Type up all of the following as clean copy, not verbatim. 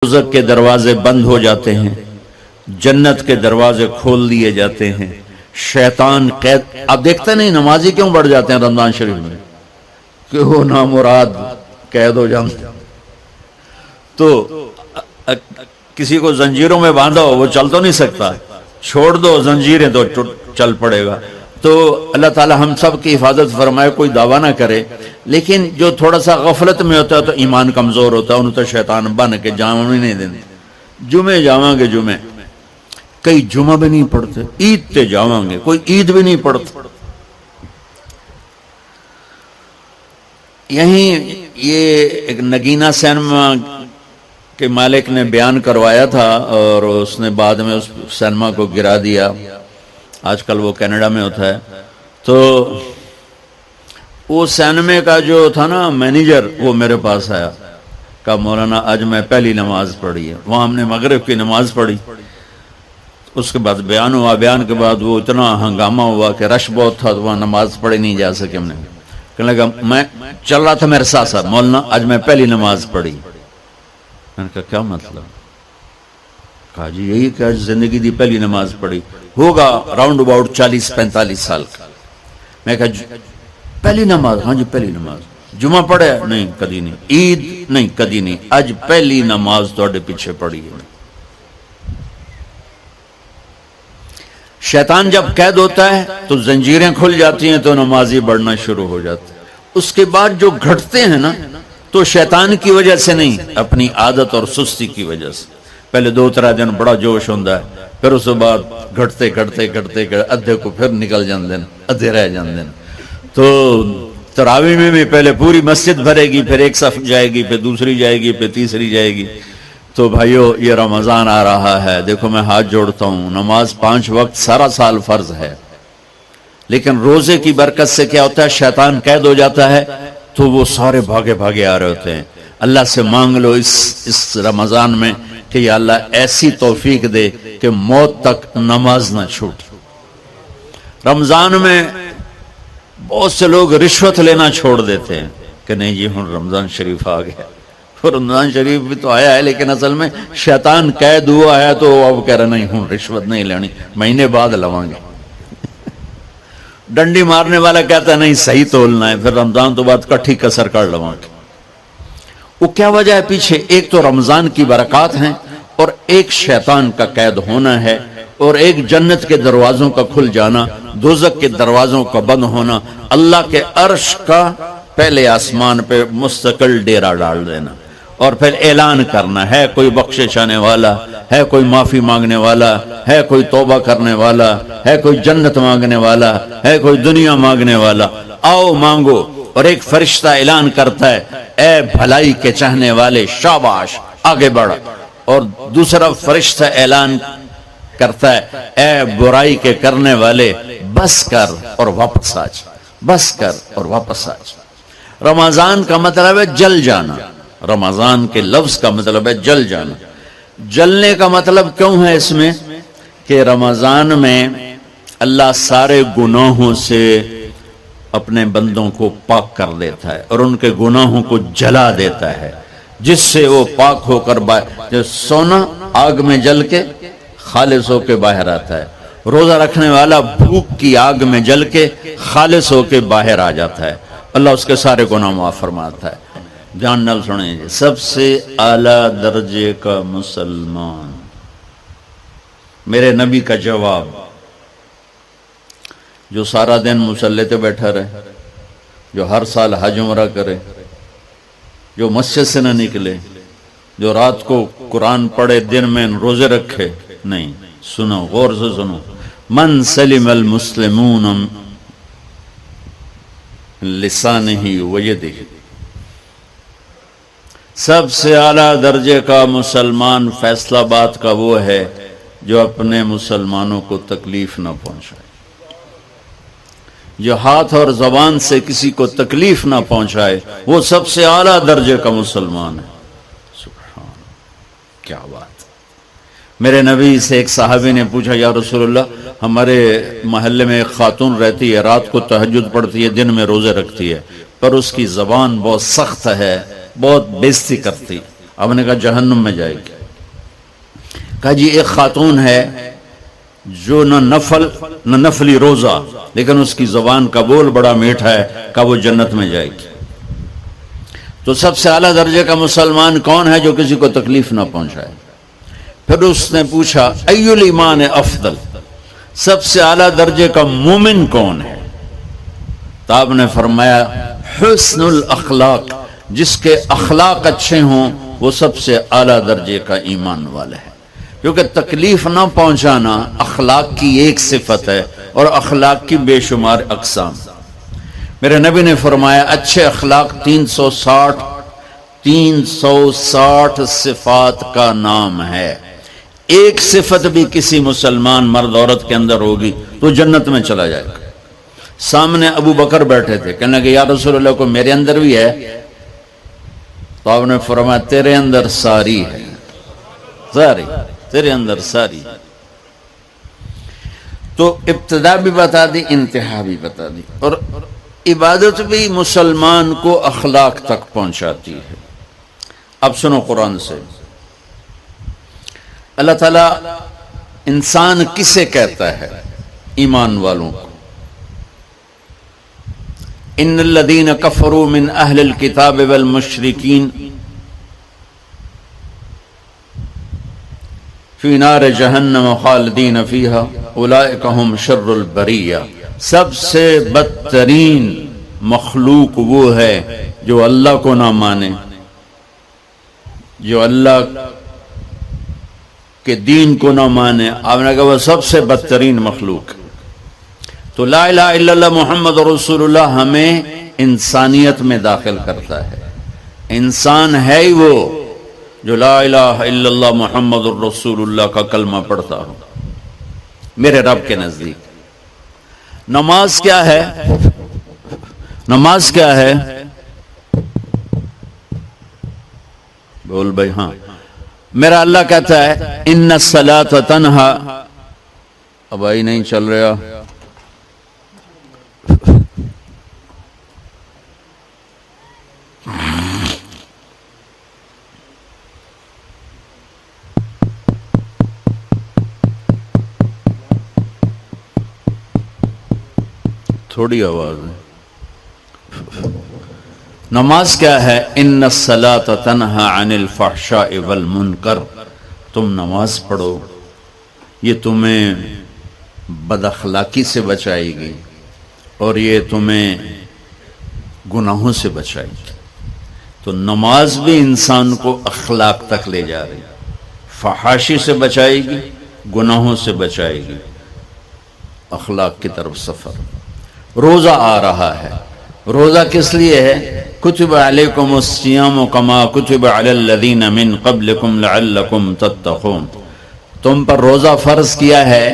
دوزخ کے دروازے بند ہو جاتے ہیں، جنت کے دروازے کھول دیے جاتے ہیں، شیطان قید. آپ دیکھتے نہیں نمازی کیوں بڑھ جاتے ہیں رمضان شریف میں؟ کہ وہ نامراد قید ہو جاتے. تو کسی کو زنجیروں میں باندھا ہو وہ چل تو نہیں سکتا، چھوڑ دو زنجیریں تو چل پڑے گا. تو اللہ تعالی ہم سب کی حفاظت فرمائے. کوئی دعویٰ نہ کرے، لیکن جو تھوڑا سا غفلت میں ہوتا ہے تو ایمان کمزور ہوتا ہے، انہوں تو شیطان بن کے جامع نہیں دینے. جمعے جاواں گے، جمعے کئی جمعہ بھی نہیں پڑھتے، عید تے جاواں گے کوئی عید بھی نہیں پڑھتے. یہیں یہ ایک نگینہ سینما کے مالک نے بیان کروایا تھا اور اس نے بعد میں اس سینما کو گرا دیا. آج کل وہ کینیڈا میں ہوتا ہے. تو وہ سینمے کا جو تھا نا مینیجر، وہ میرے پاس آیا، کہا مولانا آج میں پہلی نماز پڑھی ہے. وہاں ہم نے مغرب کی نماز پڑھی، اس کے بعد بیان ہوا. بیان کے بعد وہ اتنا ہنگامہ ہوا کہ رش بہت تھا تو وہاں نماز پڑھی نہیں جا سکے. ہم نے کہنے لگا، میں چل رہا تھا میرے ساتھ ساتھ، مولانا آج میں پہلی نماز پڑھی. میں نے کہا کیا مطلب؟ کہا جی یہی کہ آج زندگی دی پہلی نماز پڑھی. ہوگا راؤنڈ اباؤٹ 40-45 سال کا. میں کہا پہلی نماز؟ ہاں جی پہلی نماز. جمعہ پڑھے؟ نہیں کدی نہیں. عید؟ نہیں کدی نہیں. آج پہلی نماز تواڈے پیچھے پڑھی ہے. شیطان جب قید ہوتا ہے تو زنجیریں کھل جاتی ہیں تو نمازی بڑھنا شروع ہو جاتے ہیں. اس کے بعد جو گھٹتے ہیں نا تو شیطان کی وجہ سے نہیں، اپنی عادت اور سستی کی وجہ سے. پہلے 2-3 دن بڑا جوش ہوتا ہے، پھر اس کے بعد گھٹتے ادھے کو پھر نکل جاندے ہیں، ادھے رہ جاندے ہیں. تو تراویح میں بھی پہلے پوری مسجد بھرے گی، پھر ایک صف جائے گی، پھر دوسری جائے گی، پھر تیسری جائے گی. تو بھائیو یہ رمضان آ رہا ہے، دیکھو میں ہاتھ جوڑتا ہوں، نماز 5 وقت سارا سال فرض ہے، لیکن روزے کی برکت سے کیا ہوتا ہے؟ شیطان قید ہو جاتا ہے تو وہ سارے بھاگے آ رہے ہوتے ہیں. اللہ سے مانگ لو اس رمضان میں کہ یا اللہ ایسی توفیق دے کہ موت تک نماز نہ چھوٹ. رمضان میں بہت سے لوگ رشوت لینا چھوڑ دیتے ہیں کہ نہیں جی ہن رمضان شریف آ گیا. رمضان شریف بھی تو آیا ہے، لیکن اصل میں شیطان قید ہوا ہے تو اب کہہ رہا نہیں ہوں رشوت نہیں لینی، مہینے بعد لواں گے. ڈنڈی مارنے والا کہتا ہے نہیں صحیح تولنا ہے، پھر رمضان تو بعد کٹھی کسر کر لواں گے. وہ کیا وجہ ہے پیچھے؟ ایک تو رمضان کی برکات ہیں، اور ایک شیطان کا قید ہونا ہے، اور ایک جنت کے دروازوں کا کھل جانا، دوزخ کے دروازوں کا بند ہونا، اللہ کے عرش کا پہلے آسمان پہ مستقل ڈیرا ڈال دینا، اور پھر اعلان کرنا ہے کوئی بخشش آنے والا ہے، کوئی معافی مانگنے والا ہے، کوئی توبہ کرنے والا ہے، کوئی جنت مانگنے والا ہے، کوئی دنیا مانگنے والا، آؤ مانگو. اور ایک فرشتہ اعلان کرتا ہے اے بھلائی کے چاہنے والے شاباش آگے بڑھ، اور دوسرا فرشتہ اعلان کرتا ہے اے برائی کے کرنے والے بس کر اور واپس آ جا، بس کر اور واپس آ جا. رمضان کا مطلب ہے جل جانا، رمضان کے لفظ کا مطلب ہے جل جانا. جلنے کا مطلب کیوں ہے اس میں؟ کہ رمضان میں اللہ سارے گناہوں سے اپنے بندوں کو پاک کر دیتا ہے اور ان کے گناہوں کو جلا دیتا ہے، جس سے وہ پاک ہو کر جو سونا آگ میں جل کے خالص ہو کے باہر آتا ہے، روزہ رکھنے والا بھوک کی آگ میں جل کے خالص ہو کے باہر آ جاتا ہے، اللہ اس کے سارے گناہ معاف فرماتا ہے. دھیان نال سنیں، سب سے اعلیٰ درجے کا مسلمان، میرے نبی کا جواب، جو سارا دن مصلی پہ بیٹھا رہے، جو ہر سال حج عمرہ کرے، جو مسجد سے نہ نکلے، جو رات کو قرآن پڑھے، دن میں روزے رکھے. نہیں، سنو غور سے سنو، من سلم المسلمون لسانہ ویدہ، سب سے اعلیٰ درجے کا مسلمان فیصلہ بات کا وہ ہے جو اپنے مسلمانوں کو تکلیف نہ پہنچائے، جو ہاتھ اور زبان سے کسی کو تکلیف نہ پہنچائے، وہ سب سے اعلیٰ درجے کا مسلمان ہے. سبحان، کیا بات. میرے نبی سے ایک صحابی نے پوچھا یا رسول اللہ، ہمارے محلے میں ایک خاتون رہتی ہے، رات کو تہجد پڑھتی ہے، دن میں روزے رکھتی ہے، پر اس کی زبان بہت سخت ہے، بہت بےزتی کرتی. آپ نے کہا جہنم میں جائے گی. کہا جی ایک خاتون ہے جو نہ نفلی روزہ لیکن اس کی زبان کا بول بڑا میٹھا ہے، کہا وہ جنت میں جائے گی۔ تو سب سے اعلیٰ درجے کا مسلمان کون ہے جو کسی کو تکلیف نہ پہنچائے؟ پھر اس نے پوچھا ای الایمان افضل، سب سے اعلیٰ درجے کا مومن کون ہے؟ تو آپ نے فرمایا حسن الاخلاق، جس کے اخلاق اچھے ہوں وہ سب سے اعلیٰ درجے کا ایمان والا ہے، کیونکہ تکلیف نہ پہنچانا اخلاق کی ایک صفت ہے اور اخلاق کی بے شمار اقسام۔ میرے نبی نے فرمایا اچھے اخلاق 360 صفات کا نام ہے، ایک صفت بھی کسی مسلمان مرد عورت کے اندر ہوگی تو جنت میں چلا جائے گا۔ سامنے ابو بکر بیٹھے تھے، کہنے لگے یا رسول اللہ کو میرے اندر بھی ہے؟ تو آپ نے فرمایا تیرے اندر ساری ہے، ساری تیرے اندر ساری۔ تو ابتدا بھی بتا دی، انتہا بھی بتا دی، اور عبادت بھی مسلمان کو اخلاق تک پہنچاتی ہے۔ اب سنو قرآن سے، اللہ تعالیٰ انسان کسے کہتا ہے؟ ایمان والوں کو۔ ان الذین کفروا من اہل الکتاب والمشرکین فی نار جہنم خالدین فیہا اولئک ہم شر البریہ، سب سے بدترین مخلوق وہ ہے جو اللہ کو نہ مانے، جو اللہ کے دین کو نہ مانے۔ آپ نے کہا وہ سب سے بدترین مخلوق۔ تو لا الہ الا اللہ محمد رسول اللہ ہمیں انسانیت میں داخل کرتا ہے۔ انسان ہے ہی وہ جو لا الہ الا اللہ محمد رسول اللہ کا کلمہ پڑھتا ہو میرے رب کے نزدیک۔ نماز کیا ہے؟ نماز کیا ہے؟ بول بھائی ہاں۔ میرا اللہ کہتا ہے ان الصلاۃ تنہا، اب آئی نہیں چل رہا، تھوڑی آواز ہے۔ نماز کیا ہے؟ ان الصلاۃ تنہا عن الفحشاء والمنکر، تم نماز پڑھو، یہ تمہیں بد اخلاقی سے بچائے گی اور یہ تمہیں گناہوں سے بچائے گی۔ تو نماز بھی انسان کو اخلاق تک لے جا رہی، فحاشی سے بچائے گی، گناہوں سے بچائے گی، اخلاق کی طرف سفر۔ روزہ آ رہا ہے، روزہ کس لیے ہے؟ کتب علیکم الصیام کما کتب علی الذین من قبلکم لعلکم تتقون، تم پر روزہ فرض کیا ہے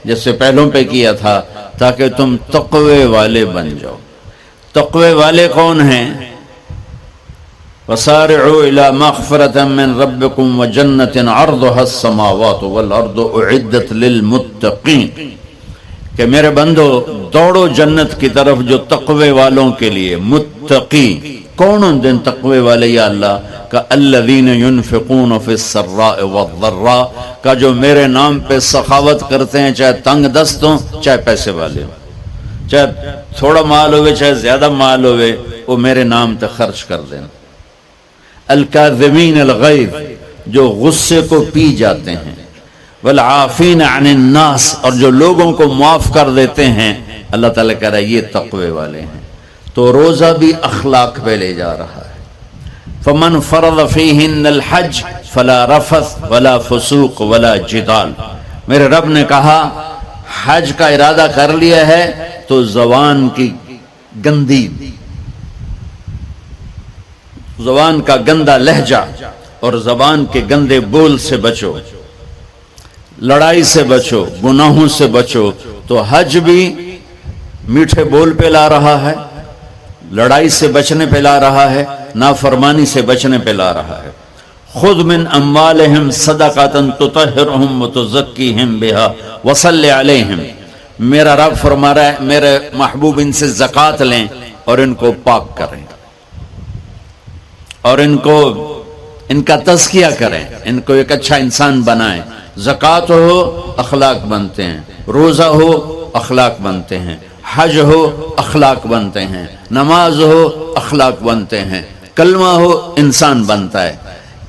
جیسے پہلوں پہ کیا تھا تاکہ تم تقوی والے بن جاؤ۔ تقوی والے کون ہیں؟ وسارعوا الی مغفرۃ من ربکم وجنۃ عرضها السماوات والارض اعدت للمتقین، کہ میرے بندو دوڑو جنت کی طرف جو تقوی والوں کے لیے۔ متقی کون ان دن تقوی والے یا اللہ کا؟ الذین ينفقون فی السراء والضراء، کا جو میرے نام پہ سخاوت کرتے ہیں، چاہے تنگ دست ہوں چاہے پیسے والے ہوں، چاہے تھوڑا مال ہوئے چاہے زیادہ مال ہوئے، وہ میرے نام پہ خرچ کر دیں۔ الکاظمین الغیظ، جو غصے کو پی جاتے ہیں، والعافین عن الناس، اور جو لوگوں کو معاف کر دیتے ہیں، اللہ تعالیٰ کہہ رہا ہے یہ تقوی والے ہیں۔ تو روزہ بھی اخلاق پہ لے جا رہا ہے۔ فمن فرض فیہن الحج فلا رفث ولا فسوق ولا جدال، میرے رب نے کہا حج کا ارادہ کر لیا ہے تو زبان کی گندی، زبان کا گندا لہجہ اور زبان کے گندے بول سے بچو، لڑائی سے بچو، گناہوں سے بچو۔ تو حج بھی میٹھے بول پہ لا رہا ہے، لڑائی سے بچنے پہ لا رہا ہے، نافرمانی سے بچنے پہ لا رہا ہے۔ خذ من اموالہم صدقۃ تطہرہم وتزکیہم بہا وصلی علیہم، میرا رب فرما رہا ہے میرے محبوب ان سے زکوٰۃ لیں اور ان کو پاک کریں اور ان کا تزکیہ کریں، ان کو ایک اچھا انسان بنائیں۔ زکات ہو اخلاق بنتے ہیں، روزہ ہو اخلاق بنتے ہیں، حج ہو اخلاق بنتے ہیں، نماز ہو اخلاق بنتے ہیں، کلمہ ہو انسان بنتا ہے۔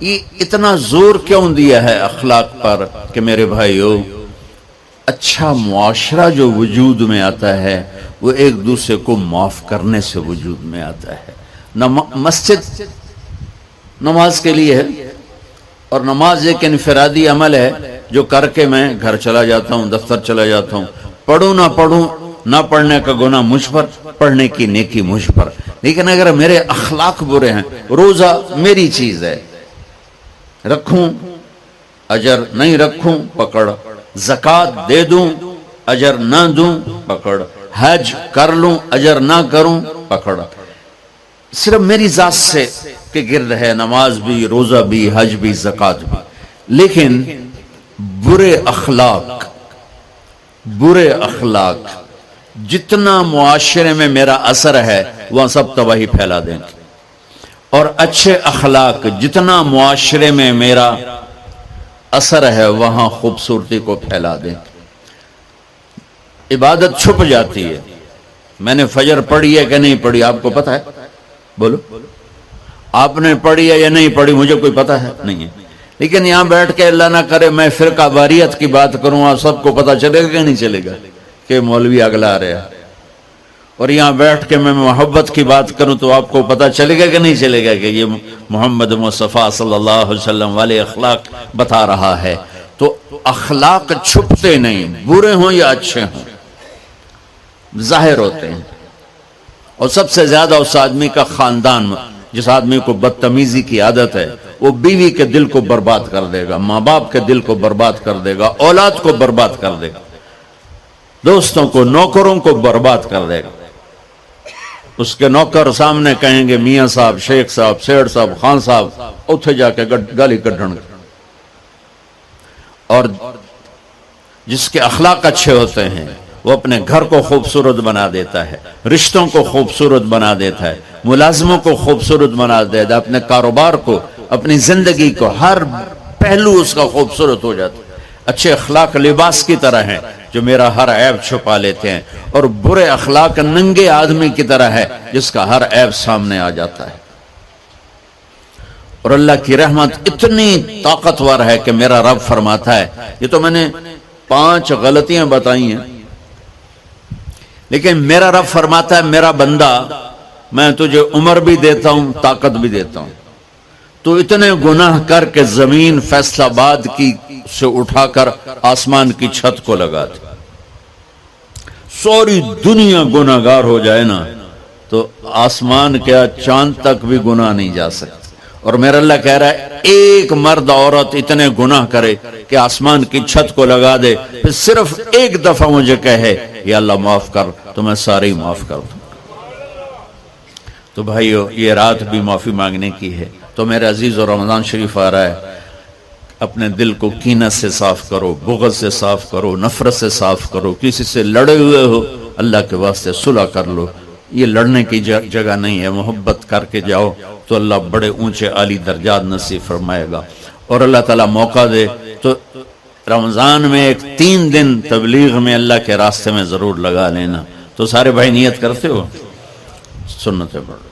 یہ اتنا زور کیوں دیا ہے اخلاق پر کہ میرے بھائیو، اچھا معاشرہ جو وجود میں آتا ہے وہ ایک دوسرے کو معاف کرنے سے وجود میں آتا ہے۔ مسجد نماز کے لیے ہے، اور نماز ایک انفرادی عمل ہے جو کر کے میں گھر چلا جاتا ہوں، دفتر چلا جاتا ہوں، پڑھوں نہ پڑھوں، نہ پڑھنے کا گناہ مجھ پر، پڑھنے کی نیکی مجھ پر۔ لیکن اگر میرے اخلاق برے ہیں، روزہ میری چیز ہے، رکھوں اجر، نہیں رکھوں پکڑ، زکات دے دوں اجر نہ دوں پکڑ، حج کر لوں اجر نہ کروں پکڑ، صرف میری ذات سے کہ گرد ہے، نماز بھی، روزہ بھی، حج بھی، زکات بھی۔ لیکن برے اخلاق جتنا معاشرے میں میرا اثر ہے وہاں سب تباہی پھیلا دیں گے، اور اچھے اخلاق جتنا معاشرے میں میرا اثر ہے وہاں خوبصورتی کو پھیلا دیں گے۔ عبادت چھپ جاتی ہے۔ میں نے فجر پڑھی ہے کہ نہیں پڑھی آپ کو پتہ ہے؟ بولو، آپ نے پڑھی ہے یا نہیں پڑھی مجھے کوئی پتہ ہے نہیں ہے۔ لیکن یہاں بیٹھ کے اللہ نہ کرے میں فرقہ واریت کی بات کروں، آپ سب کو پتہ چلے گا کہ نہیں چلے گا کہ مولوی اگلا آ رہا ہے، اور یہاں بیٹھ کے میں محبت کی بات کروں تو آپ کو پتہ چلے گا کہ نہیں چلے گا کہ یہ محمد مصطفیٰ صلی اللہ علیہ وسلم والے اخلاق بتا رہا ہے۔ تو اخلاق چھپتے نہیں، برے ہوں یا اچھے ہوں، ظاہر ہوتے ہیں۔ اور سب سے زیادہ اس آدمی کا خاندان، جس آدمی کو بدتمیزی کی عادت ہے، وہ بیوی کے دل کو برباد کر دے گا، ماں باپ کے دل کو برباد کر دے گا، اولاد کو برباد کر دے گا، دوستوں کو، نوکروں کو برباد کر دے گا۔ اس کے نوکر سامنے کہیں گے میاں صاحب، شیخ صاحب، سیٹ صاحب، خان صاحب، اتھے جا کے گالی کڈھن گے۔ اور جس کے اخلاق اچھے ہوتے ہیں وہ اپنے گھر کو خوبصورت بنا دیتا ہے، رشتوں کو خوبصورت بنا دیتا ہے، ملازموں کو خوبصورت بنا دیتا ہے، اپنے کاروبار کو، اپنی زندگی کو، ہر پہلو اس کا خوبصورت ہو جاتا ہے۔ اچھے اخلاق لباس کی طرح ہیں جو میرا ہر عیب چھپا لیتے ہیں، اور برے اخلاق ننگے آدمی کی طرح ہے جس کا ہر عیب سامنے آ جاتا ہے۔ اور اللہ کی رحمت اتنی طاقتور ہے کہ میرا رب فرماتا ہے، یہ تو میں نے 5 غلطیاں بتائی ہیں، لیکن میرا رب فرماتا ہے میرا بندہ میں تجھے عمر بھی دیتا ہوں، طاقت بھی دیتا ہوں، تو اتنے گناہ کر کے زمین فیصل آباد کی سے اٹھا کر آسمان کی چھت کو لگا دے، ساری دنیا گناہ گار ہو جائے نا تو آسمان کیا چاند تک بھی گناہ نہیں جا سکتے۔ اور میرا اللہ کہہ رہا ہے ایک مرد عورت اتنے گناہ کرے کہ آسمان کی چھت کو لگا دے، پھر صرف ایک دفعہ مجھے کہے یا اللہ معاف کر، تو میں سارے ہی معاف کر دوں۔ تو بھائیو یہ رات بھی معافی مانگنے کی ہے۔ تو میرے عزیز، اور رمضان شریف آ رہا ہے، اپنے دل کو کینہ سے صاف کرو، بغض سے صاف کرو، نفرت سے صاف کرو، کسی سے لڑے ہوئے ہو اللہ کے واسطے صلح کر لو۔ یہ لڑنے کی جگہ نہیں ہے، محبت کر کے جاؤ تو اللہ بڑے اونچے عالی درجات نصیب فرمائے گا۔ اور اللہ تعالیٰ موقع دے تو رمضان میں ایک 3 دن تبلیغ میں اللہ کے راستے میں ضرور لگا لینا۔ تو سارے بھائی نیت کرتے ہو؟ سنتیں پڑھو۔